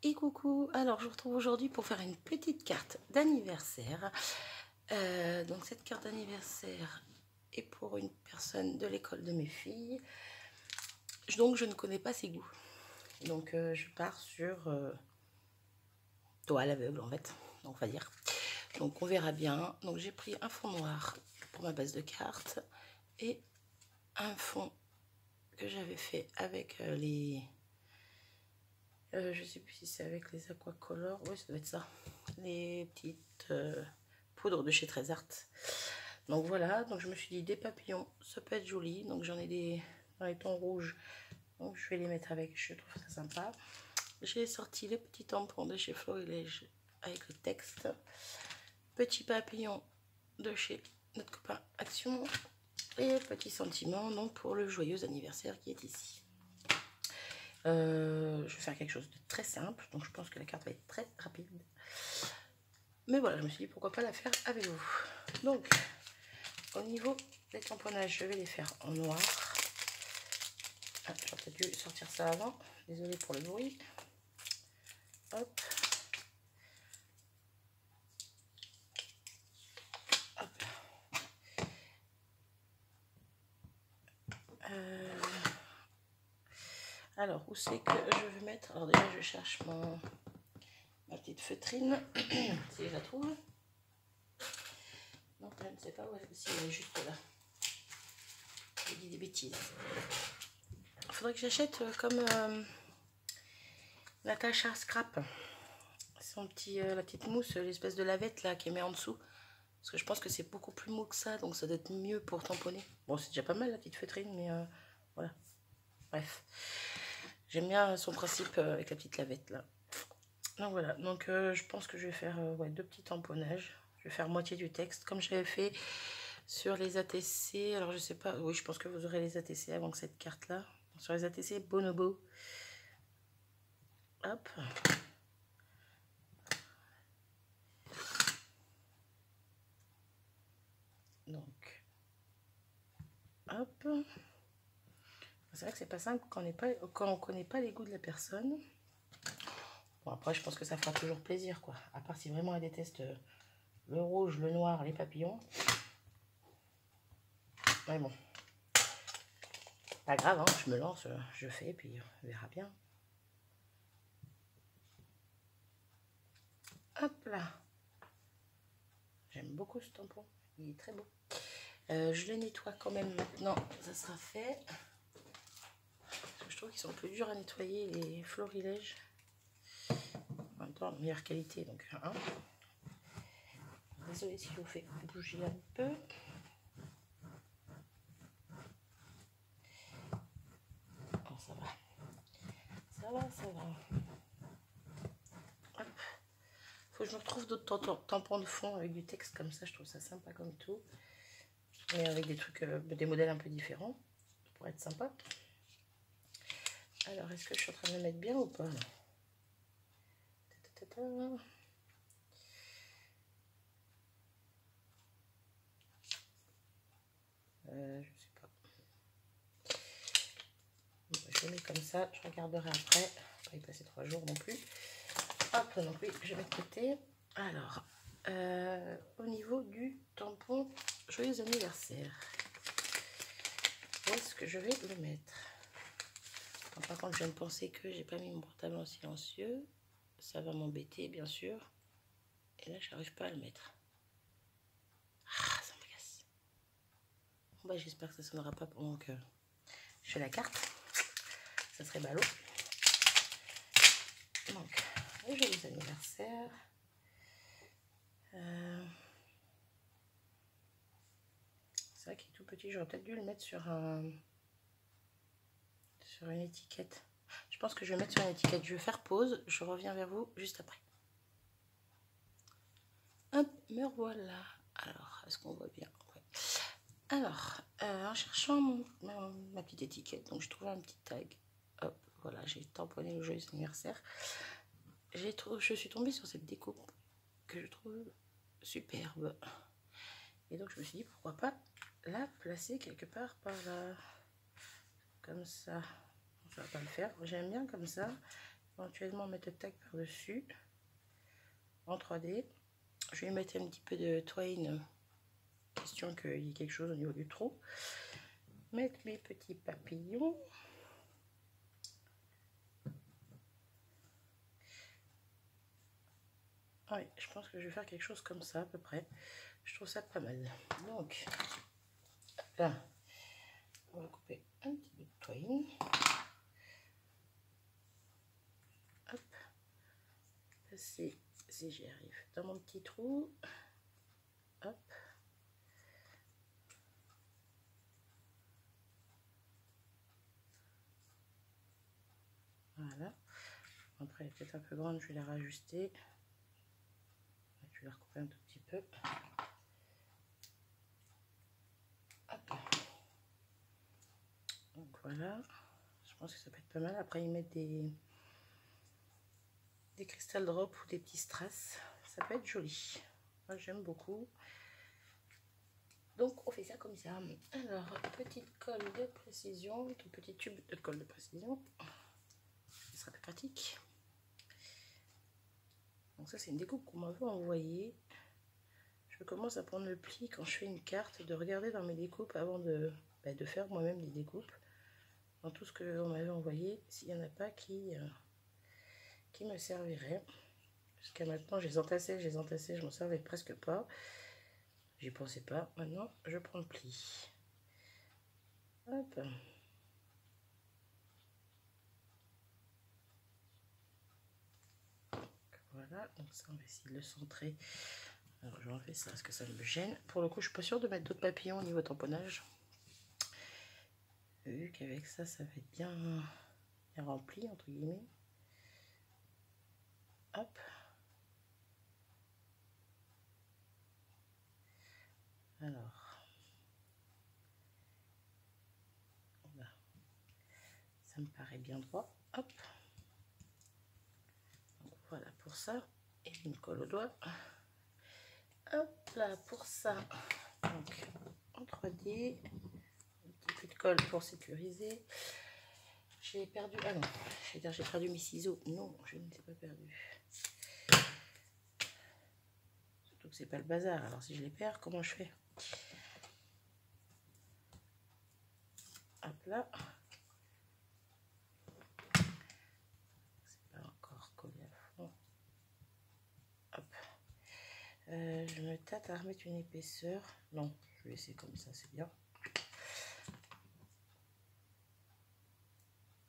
Et coucou, alors je vous retrouve aujourd'hui pour faire une petite carte d'anniversaire. Donc cette carte d'anniversaire est pour une personne de l'école de mes filles. Donc je ne connais pas ses goûts. Donc je pars sur toi à l'aveugle en fait, on va dire. Donc on verra bien. Donc j'ai pris un fond noir pour ma base de carte et un fond que j'avais fait avec les... je sais plus si c'est avec les aquacolors. Oui, ça doit être ça. Les petites poudres de chez Trésart. Donc voilà, donc je me suis dit des papillons, ça peut être joli. Donc j'en ai des dans les tons rouges. Donc je vais les mettre avec, je trouve ça sympa. J'ai sorti les petits tampons de chez Florilège avec le texte. Petit papillon de chez notre copain Action. Et petit sentiment donc pour le joyeux anniversaire qui est ici. Je vais faire quelque chose de très simple, donc je pense que la carte va être très rapide. Mais voilà, je me suis dit pourquoi pas la faire avec vous. Donc, au niveau des tamponnages, je vais les faire en noir. Ah, j'aurais peut-être dû sortir ça avant. Désolée pour le bruit. Hop. Hop. Alors, où c'est que je vais mettre? Alors déjà, je cherche ma petite feutrine, si je la trouve. Non, je ne sais pas où elle est, si elle est juste là. Je dis des bêtises. Il faudrait que j'achète comme Natacha Scrap. Son petit, la petite mousse, l'espèce de lavette là qui met en dessous. Parce que je pense que c'est beaucoup plus mou que ça, donc ça doit être mieux pour tamponner. Bon, c'est déjà pas mal la petite feutrine, mais voilà. Bref. J'aime bien son principe avec la petite lavette là. Donc voilà, donc je pense que je vais faire ouais, deux petits tamponnages. Je vais faire moitié du texte, comme j'avais fait sur les ATC. Alors je sais pas, oui je pense que vous aurez les ATC avant que cette carte là. Sur les ATC Bonobo. Hop. Donc, hop. C'est vrai que c'est pas simple quand on connaît pas les goûts de la personne. Bon après je pense que ça fera toujours plaisir quoi. À part si vraiment elle déteste le rouge, le noir, les papillons. Mais bon. Pas grave, hein, je me lance, je fais, puis on verra bien. Hop là. J'aime beaucoup ce tampon, il est très beau. Je le nettoie quand même maintenant, ça sera fait. Je trouve qu'ils sont plus durs à nettoyer, les florilèges. En même temps, meilleure qualité, donc hein. Désolée si je vous fais bouger un peu. Oh, ça va. Ça va, ça va. Hop. Faut que je me retrouve d'autres tampons de fond avec du texte comme ça, je trouve ça sympa comme tout. Mais avec des trucs, des modèles un peu différents, pour être sympa. Alors, est-ce que je suis en train de le mettre bien ou pas? Je sais pas. Bon, je le mets comme ça, je regarderai après. Pas y passer 3 jours non plus. Hop, donc oui, je mets de côté. Alors, au niveau du tampon joyeux anniversaire, où est-ce que je vais le mettre? Par contre, je viens de penser que j'ai pas mis mon portable en silencieux. Ça va m'embêter, bien sûr. Et là, j'arrive pas à le mettre. Ah, ça m'agace. Bon, bah, j'espère que ça sonnera pas pendant que je fais la carte. Ça serait ballot. Donc, le joyeux anniversaire. C'est vrai qu'il est tout petit. J'aurais peut-être dû le mettre sur une étiquette. Je pense que je vais mettre sur une étiquette. Je vais faire pause. Je reviens vers vous juste après. Hop, me revoilà. Alors, est-ce qu'on voit bien? Ouais. Alors, en cherchant ma petite étiquette, donc je trouvais un petit tag. Hop, voilà, j'ai tamponné le joyeux anniversaire. Je suis tombée sur cette découpe que je trouve superbe. Et donc je me suis dit pourquoi pas la placer quelque part par là. Comme ça. Ça va pas le faire. J'aime bien comme ça. éventuellement mettre le tag par-dessus en 3D. Je vais mettre un petit peu de twine, question qu'il y ait quelque chose au niveau du trou. Mettre mes petits papillons. Oui, je pense que je vais faire quelque chose comme ça à peu près. Je trouve ça pas mal. Donc, là, on va couper un petit peu de twine. Hop, passer, si j'y arrive, dans mon petit trou. Hop. Voilà. Après, elle est peut-être un peu grande, je vais la rajuster. Je vais la recouper un tout petit peu. Hop. Donc voilà. Je pense que ça peut être pas mal. Après, ils mettent des crystal drops ou des petits strass. Ça peut être joli. Moi, j'aime beaucoup. Donc, on fait ça comme ça. Alors, petite colle de précision. Tout petit tube de colle de précision. Ce sera plus pratique. Donc ça, c'est une découpe qu'on m'avait envoyée. Je commence à prendre le pli quand je fais une carte, de regarder dans mes découpes avant de faire moi-même des découpes. Dans tout ce qu'on m'avait envoyé, s'il n'y en a pas qui me servirait. Jusqu'à maintenant, je les entassais, je m'en servais presque pas. J'y pensais pas. Maintenant, je prends le pli. Hop. Voilà, donc ça, on va essayer de le centrer. Alors, je vais enlever ça parce que ça me gêne. Pour le coup, je suis pas sûre de mettre d'autres papillons au niveau tamponnage. Vu qu'avec ça, ça va être bien rempli, entre guillemets. Hop. Alors. Là. Ça me paraît bien droit. Hop. Donc, voilà pour ça. Et une colle au doigt. Hop là, pour ça. Donc, en 3D. Un petit peu de colle pour sécuriser. J'ai perdu... Ah non, j'ai perdu mes ciseaux. Non, je ne les ai pas perdus. Surtout que c'est pas le bazar. Alors si je les perds, comment je fais? Hop là. C'est pas encore collé à fond. Hop. Je me tâte à remettre une épaisseur. Non, je vais essayer comme ça, c'est bien.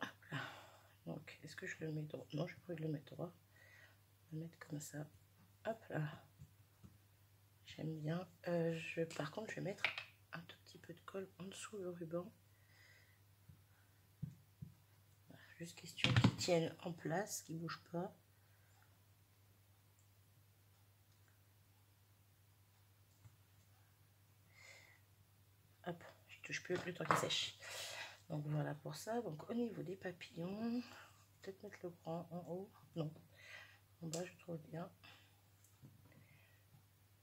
Hop là. Donc, est-ce que je le mets droit? Non, je vais pas le mettre droit. Je vais le mettre comme ça. Hop là. J'aime bien. Par contre, je vais mettre un tout petit peu de colle en dessous le ruban. Voilà, juste question qu'ils tiennent en place, qu'ils ne bougent pas. Hop, je touche plus le temps qu'il sèche. Donc voilà pour ça. Donc au niveau des papillons, peut-être mettre le grand en haut. Non, en bas je trouve bien.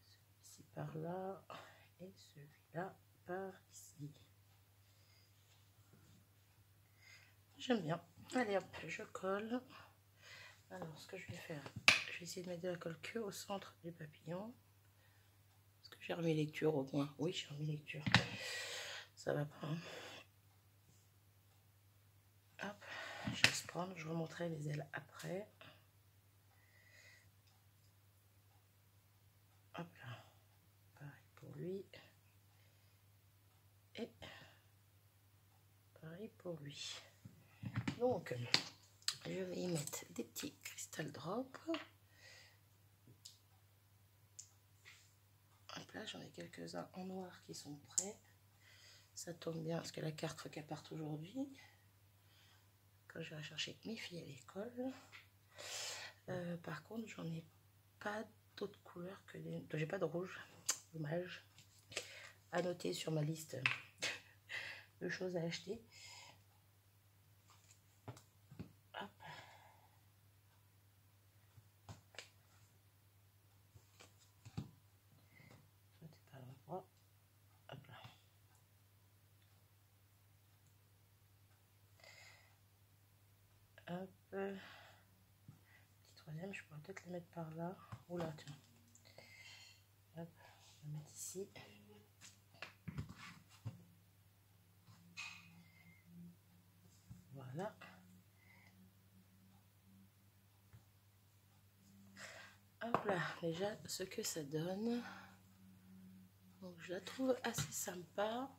Celui-ci par là et celui-là par ici. J'aime bien. Allez hop, je colle. Alors ce que je vais faire, je vais essayer de mettre de la colle que au centre du papillon. Est-ce que j'ai remis lecture au moins? Oui, j'ai remis lecture. Ça va pas. Hein. Hop, je laisse prendre. Je vous montrerai les ailes après. Hop là. Pareil pour lui. Et pareil pour lui. Donc, je vais y mettre des petits crystal drops. Hop là, j'en ai quelques-uns en noir qui sont prêts. Ça tombe bien parce que la carte, faut qu'elle parte aujourd'hui. Quand je vais chercher mes filles à l'école. Par contre, j'en ai pas d'autres couleurs que des... J'ai pas de rouge. Dommage. À noter sur ma liste de choses à acheter. Hop. C'est pas l'endroit. Hop là. Hop. troisième, je pourrais peut-être les mettre par là. Oula, tiens. Hop, on va mettre ici. Voilà. Hop là, déjà ce que ça donne. Donc je la trouve assez sympa.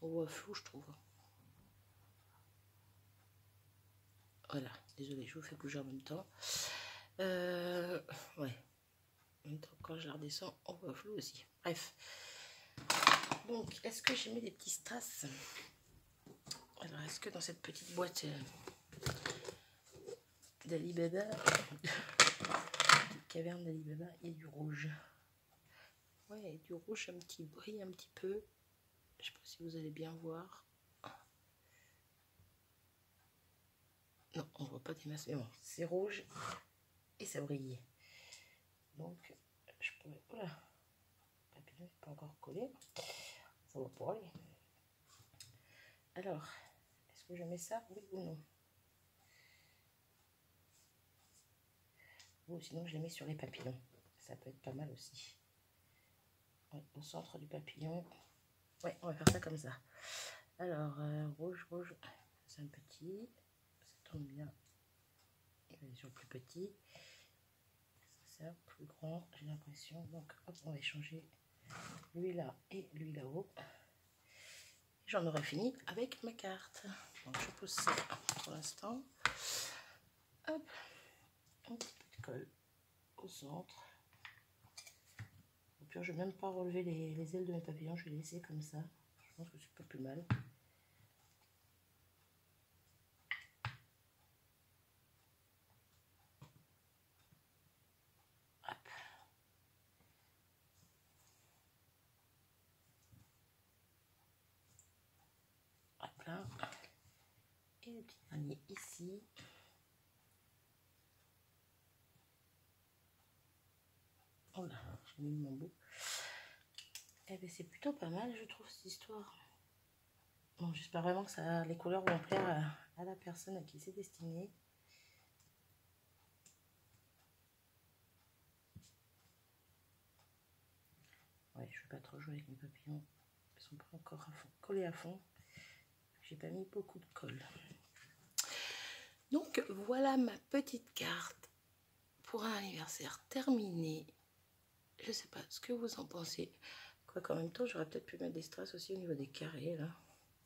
On voit flou, je trouve. Voilà, désolée, je vous fais bouger en même temps. Ouais. En même temps, quand je la redescends, on voit flou aussi. Bref. Donc, est-ce que j'ai mis des petits strass? Alors, est-ce que dans cette petite boîte d'Alibaba, caverne d'Alibaba, il y a du rouge? Ouais, du rouge qui brille un petit peu. Je sais pas si vous allez bien voir. Non, on voit pas des masses, mais bon, c'est rouge et ça brille. Donc, je pourrais... Oula, le papillon n'est pas encore collé. Ça va pas aller. Alors, est-ce que je mets ça, oui ou non? Ou sinon, je les mets sur les papillons. Ça peut être pas mal aussi. Ouais, au centre du papillon. Ouais, on va faire ça comme ça. Alors, rouge, rouge, c'est un petit. Ça tombe bien. Il va être sur le plus petit. Ça, plus grand, j'ai l'impression. Donc, hop, on va échanger lui là et lui là-haut. J'en aurai fini avec ma carte. Donc, je pose ça pour l'instant. Hop, un petit peu de colle au centre. Au pire, je vais même pas relever les ailes de mes papillons, je vais les laisser comme ça. Je pense que c'est pas plus mal. Hop. Hop là. Et le petit dernier ici. Oh là, j'ai mis mon bout. Eh bien, c'est plutôt pas mal, je trouve, cette histoire. Bon, j'espère vraiment que ça, les couleurs vont plaire à la personne à qui c'est destiné. Ouais, je vais pas trop jouer avec mes papillons. Ils sont pas encore à fond, collés à fond. J'ai pas mis beaucoup de colle. Donc, voilà ma petite carte pour un anniversaire terminé. Je sais pas ce que vous en pensez. Quoi qu'en même temps, j'aurais peut-être pu mettre des strass aussi au niveau des carrés, là.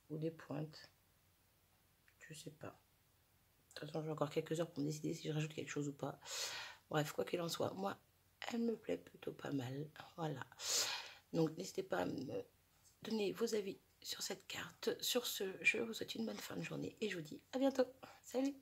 Ou des pointes. Je sais pas. De toute façon, j'ai encore quelques heures pour me décider si je rajoute quelque chose ou pas. Bref, quoi qu'il en soit, moi, elle me plaît plutôt pas mal. Voilà. Donc, n'hésitez pas à me donner vos avis sur cette carte. Sur ce, je vous souhaite une bonne fin de journée et je vous dis à bientôt. Salut!